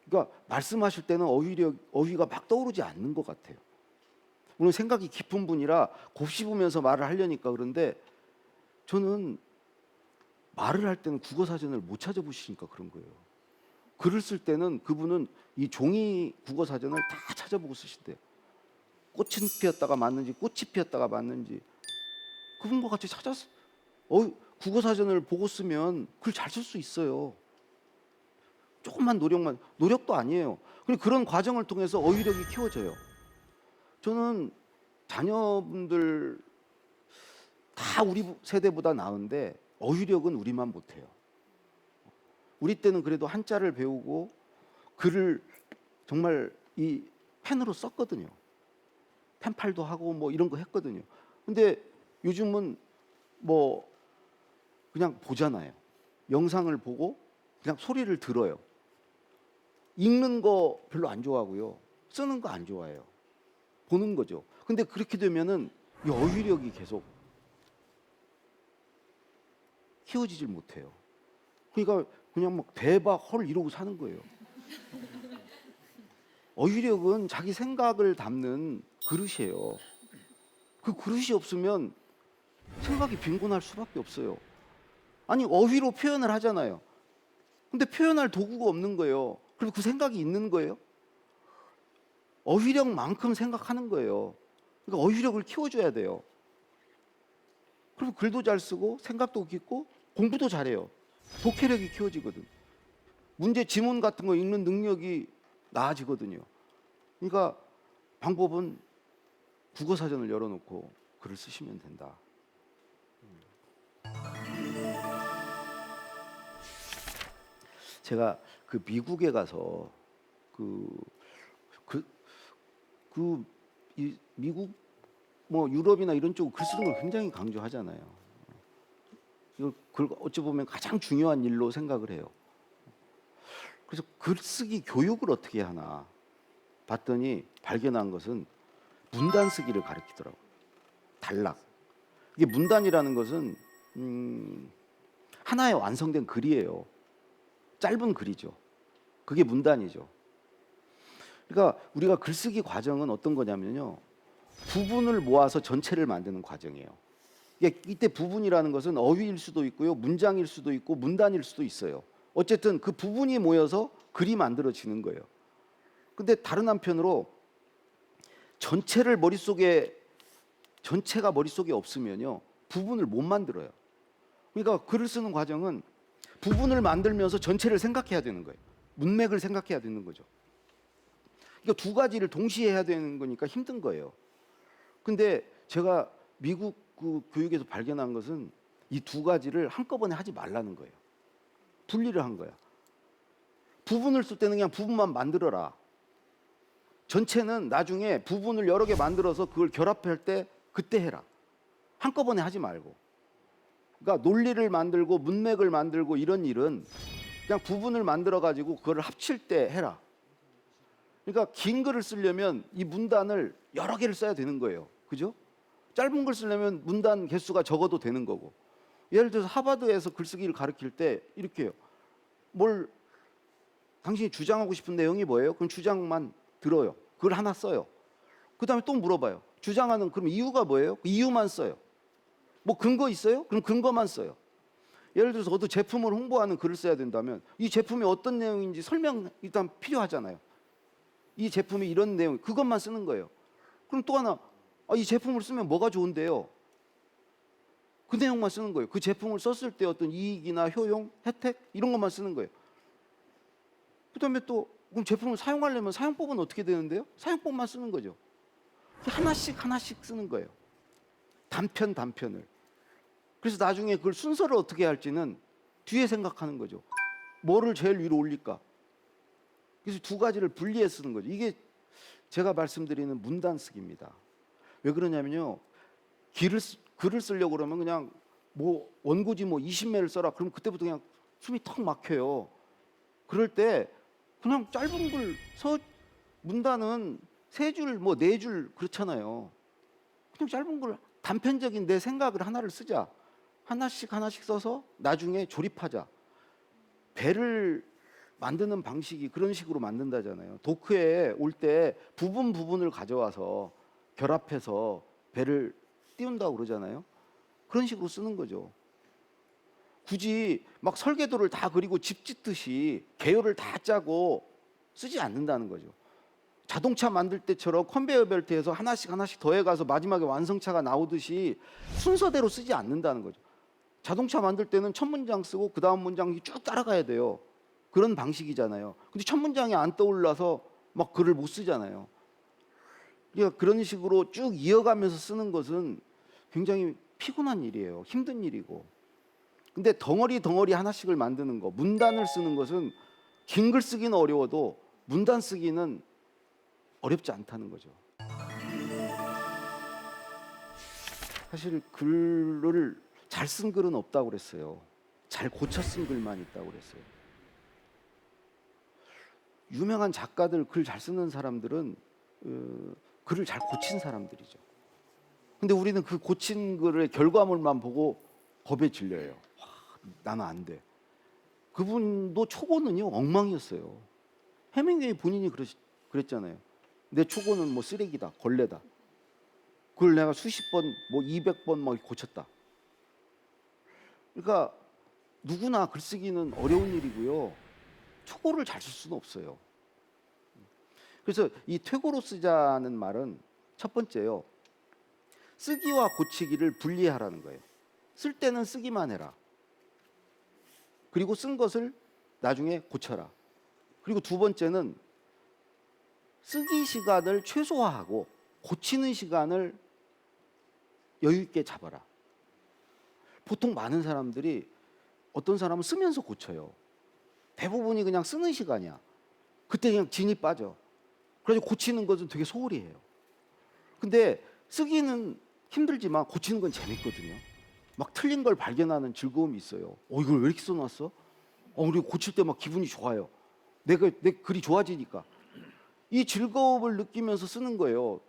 그러니까 말씀하실 때는 어휘가 막 떠오르지 않는 것 같아요. 물론 생각이 깊은 분이라 곱씹으면서 말을 하려니까 그런데 저는 말을 할 때는 국어사전을 못 찾아보시니까 그런 거예요. 글을 쓸 때는 그분은 이 종이 국어사전을 다 찾아보고 쓰신대요. 꽃은 피었다가 맞는지 꽃이 피었다가 맞는지 그분과 같이 찾아서 국어사전을 보고 쓰면 글 잘 쓸 수 있어요. 조금만 노력도 아니에요. 그런 과정을 통해서 어휘력이 키워져요. 저는 자녀분들 다 우리 세대보다 나은데 어휘력은 우리만 못해요. 우리 때는 그래도 한자를 배우고 글을 정말 이 펜으로 썼거든요. 펜팔도 하고 뭐 이런 거 했거든요. 근데 요즘은 뭐 그냥 보잖아요. 영상을 보고 그냥 소리를 들어요. 읽는 거 별로 안 좋아하고요. 쓰는 거 안 좋아해요. 보는 거죠. 근데 그렇게 되면은 이 어휘력이 계속 키워지질 못해요. 그러니까 그냥 막 대박 헐 이러고 사는 거예요. 어휘력은 자기 생각을 담는 그릇이에요. 그 그릇이 없으면 생각이 빈곤할 수밖에 없어요. 아니 어휘로 표현을 하잖아요. 근데 표현할 도구가 없는 거예요. 그리고 그 생각이 있는 거예요. 어휘력만큼 생각하는 거예요. 그러니까 어휘력을 키워줘야 돼요. 그리고 글도 잘 쓰고 생각도 깊고 공부도 잘해요. 독해력이 키워지거든. 문제 지문 같은 거 읽는 능력이 나아지거든요. 그러니까 방법은 국어사전을 열어놓고 글을 쓰시면 된다. 제가 그 미국에 가서 이 미국 뭐 유럽이나 이런 쪽 글 쓰는 걸 굉장히 강조하잖아요. 이걸 어찌 보면 가장 중요한 일로 생각을 해요. 그래서 글쓰기 교육을 어떻게 하나 봤더니 발견한 것은 문단 쓰기를 가르치더라고요. 단락. 이게 문단이라는 것은 하나의 완성된 글이에요. 짧은 글이죠. 그게 문단이죠. 그러니까 우리가 글쓰기 과정은 어떤 거냐면요. 부분을 모아서 전체를 만드는 과정이에요. 이때 부분이라는 것은 어휘일 수도 있고요. 문장일 수도 있고 문단일 수도 있어요. 어쨌든 그 부분이 모여서 글이 만들어지는 거예요. 근데 다른 한편으로 전체가 머릿속에 없으면요. 부분을 못 만들어요. 그러니까 글을 쓰는 과정은 부분을 만들면서 전체를 생각해야 되는 거예요. 문맥을 생각해야 되는 거죠. 그러니까 두 가지를 동시에 해야 되는 거니까 힘든 거예요. 근데 제가 미국 그 교육에서 발견한 것은 이 두 가지를 한꺼번에 하지 말라는 거예요. 분리를 한 거야. 부분을 쓸 때는 그냥 부분만 만들어라. 전체는 나중에 부분을 여러 개 만들어서 그걸 결합할 때 그때 해라. 한꺼번에 하지 말고. 그러니까 논리를 만들고 문맥을 만들고 이런 일은 그냥 부분을 만들어 가지고 그걸 합칠 때 해라. 그러니까 긴 글을 쓰려면 이 문단을 여러 개를 써야 되는 거예요. 그죠? 짧은 글 쓰려면 문단 개수가 적어도 되는 거고. 예를 들어서 하버드에서 글쓰기를 가르칠 때 이렇게 해요. 당신이 주장하고 싶은 내용이 뭐예요? 그럼 주장만 들어요. 그걸 하나 써요. 그 다음에 또 물어봐요. 주장하는 그럼 이유가 뭐예요? 그 이유만 써요. 뭐 근거 있어요? 그럼 근거만 써요. 예를 들어서 어떤 제품을 홍보하는 글을 써야 된다면 이 제품이 어떤 내용인지 설명 일단 필요하잖아요. 이 제품이 이런 내용, 그것만 쓰는 거예요. 그럼 또 하나, 이 제품을 쓰면 뭐가 좋은데요? 그 내용만 쓰는 거예요. 그 제품을 썼을 때 어떤 이익이나 효용, 혜택 이런 것만 쓰는 거예요. 그다음에 또 그럼 제품을 사용하려면 사용법은 어떻게 되는데요? 사용법만 쓰는 거죠. 하나씩 하나씩 쓰는 거예요. 단편을. 그래서 나중에 그걸 순서를 어떻게 할지는 뒤에 생각하는 거죠. 뭐를 제일 위로 올릴까? 그래서 두 가지를 분리해 쓰는 거죠. 이게 제가 말씀드리는 문단쓰기입니다. 왜 그러냐면요. 글을 쓰려고 그러면 그냥 뭐 원고지 뭐 20매를 써라. 그럼 그때부터 그냥 숨이 턱 막혀요. 그럴 때 그냥 짧은 글 문단은 3줄 뭐 4줄 그렇잖아요. 그냥 짧은 글 단편적인 내 생각을 하나를 쓰자. 하나씩 써서 나중에 조립하자. 배를 만드는 방식이 그런 식으로 만든다잖아요. 도크에 올 때 부분을 가져와서 결합해서 배를 띄운다고 그러잖아요. 그런 식으로 쓰는 거죠. 굳이 막 설계도를 다 그리고 집 짓듯이 개요를 다 짜고 쓰지 않는다는 거죠. 자동차 만들 때처럼 컨베이어 벨트에서 하나씩 더해가서 마지막에 완성차가 나오듯이 순서대로 쓰지 않는다는 거죠. 자동차 만들 때는 첫 문장 쓰고 그 다음 문장이 쭉 따라가야 돼요. 그런 방식이잖아요. 근데 첫 문장이 안 떠올라서 막 글을 못 쓰잖아요. 그러니까 그런 식으로 쭉 이어가면서 쓰는 것은 굉장히 피곤한 일이에요. 힘든 일이고. 근데 덩어리 하나씩을 만드는 거, 문단을 쓰는 것은 긴 글 쓰기는 어려워도 문단 쓰기는 어렵지 않다는 거죠. 사실 글을 잘 쓴 글은 없다고 그랬어요. 잘 고쳐 쓴 글만 있다고 그랬어요. 유명한 작가들, 글 잘 쓰는 사람들은 글을 잘 고친 사람들이죠. 근데 우리는 그 고친 글의 결과물만 보고 겁에 질려요. 와, 나는 안 돼. 그분도 초고는요 엉망이었어요. 해밍웨이 본인이 그랬잖아요. 내 초고는 뭐 쓰레기다, 걸레다. 그걸 내가 수십 번, 뭐 200번 막 고쳤다. 그러니까 누구나 글쓰기는 어려운 일이고요. 초고를 잘 쓸 수는 없어요. 그래서 이 퇴고로 쓰자는 말은 첫 번째요. 쓰기와 고치기를 분리하라는 거예요. 쓸 때는 쓰기만 해라. 그리고 쓴 것을 나중에 고쳐라. 그리고 두 번째는 쓰기 시간을 최소화하고 고치는 시간을 여유 있게 잡아라. 보통 많은 사람들이 어떤 사람은 쓰면서 고쳐요. 대부분이 그냥 쓰는 시간이야. 그때 그냥 진이 빠져. 그래서 고치는 것은 되게 소홀히 해요. 근데 쓰기는 힘들지만 고치는 건 재밌거든요. 막 틀린 걸 발견하는 즐거움이 있어요. 이걸 왜 이렇게 써놨어? 그리고 고칠 때 막 기분이 좋아요. 내 글이 좋아지니까. 이 즐거움을 느끼면서 쓰는 거예요.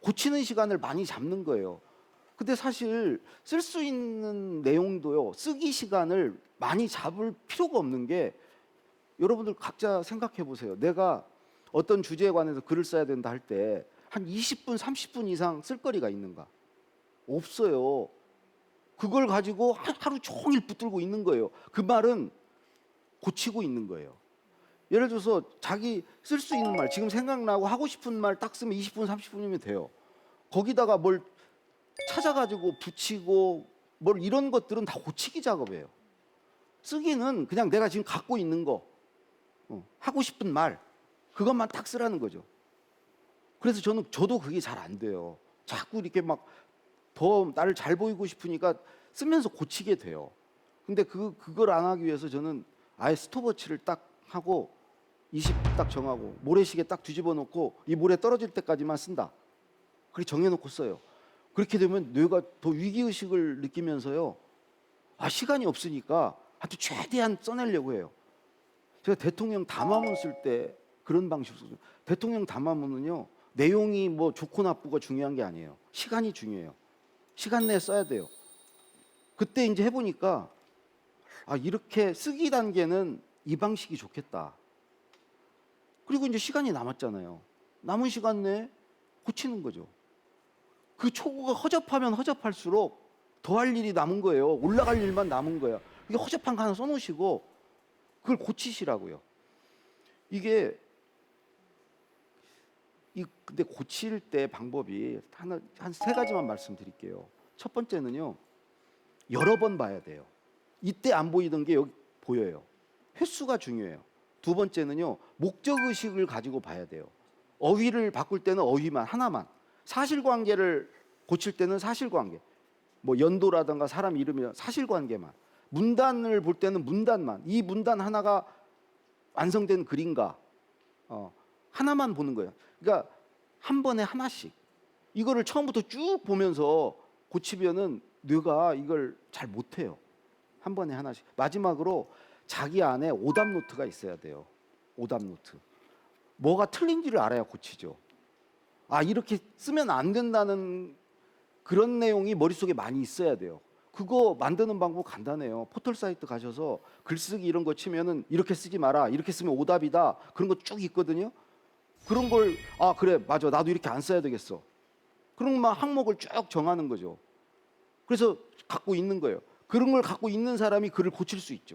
고치는 시간을 많이 잡는 거예요. 근데 사실 쓸 수 있는 내용도요, 쓰기 시간을 많이 잡을 필요가 없는 게 여러분들 각자 생각해 보세요. 내가 어떤 주제에 관해서 글을 써야 된다 할 때 한 20분, 30분 이상 쓸 거리가 있는가? 없어요. 그걸 가지고 하루 종일 붙들고 있는 거예요. 그 말은 고치고 있는 거예요. 예를 들어서 자기 쓸 수 있는 말, 지금 생각나고 하고 싶은 말 딱 쓰면 20분, 30분이면 돼요. 거기다가 뭘 찾아가지고 붙이고 뭘 이런 것들은 다 고치기 작업이에요. 쓰기는 그냥 내가 지금 갖고 있는 거, 하고 싶은 말, 그것만 딱 쓰라는 거죠. 그래서 저도 그게 잘 안 돼요. 자꾸 이렇게 막 더 나를 잘 보이고 싶으니까 쓰면서 고치게 돼요. 근데 그걸 안 하기 위해서 저는 아예 스톱워치를 딱 하고 20 딱 정하고 모래시계 딱 뒤집어 놓고 이 모래 떨어질 때까지만 쓴다. 그렇게 정해놓고 써요. 그렇게 되면 뇌가 더 위기의식을 느끼면서요. 시간이 없으니까 하여튼 최대한 써내려고 해요. 제가 대통령 담화문 쓸 때 그런 방식으로 써요. 대통령 담화문은요. 내용이 뭐 좋고 나쁘고 중요한 게 아니에요. 시간이 중요해요. 시간 내에 써야 돼요. 그때 이제 해보니까 이렇게 쓰기 단계는 이 방식이 좋겠다. 그리고 이제 시간이 남았잖아요. 남은 시간 내에 고치는 거죠. 그 초고가 허접하면 허접할수록 더 할 일이 남은 거예요. 올라갈 일만 남은 거예요. 이게 허접한 거 하나 써놓으시고 그걸 고치시라고요. 이게 근데 고칠 때 방법이 한 세 가지만 말씀드릴게요. 첫 번째는요, 여러 번 봐야 돼요. 이때 안 보이던 게 여기 보여요. 횟수가 중요해요. 두 번째는요, 목적 의식을 가지고 봐야 돼요. 어휘를 바꿀 때는 어휘만 하나만, 사실관계를 고칠 때는 사실관계, 뭐 연도라든가 사람 이름이나 사실관계만, 문단을 볼 때는 문단만, 이 문단 하나가 완성된 글인가, 하나만 보는 거예요. 그러니까 한 번에 하나씩 이거를 처음부터 쭉 보면서 고치면은 뇌가 이걸 잘 못해요. 한 번에 하나씩. 마지막으로 자기 안에 오답 노트가 있어야 돼요. 오답 노트. 뭐가 틀린지를 알아야 고치죠. 아, 이렇게 쓰면 안 된다는 그런 내용이 머릿속에 많이 있어야 돼요. 그거 만드는 방법 간단해요. 포털 사이트 가셔서 글쓰기 이런 거 치면은 이렇게 쓰지 마라, 이렇게 쓰면 오답이다, 그런 거 쭉 있거든요. 그런 걸 아 그래 맞아 나도 이렇게 안 써야 되겠어. 그런 막 항목을 쭉 정하는 거죠. 그래서 갖고 있는 거예요. 그런 걸 갖고 있는 사람이 글을 고칠 수 있죠.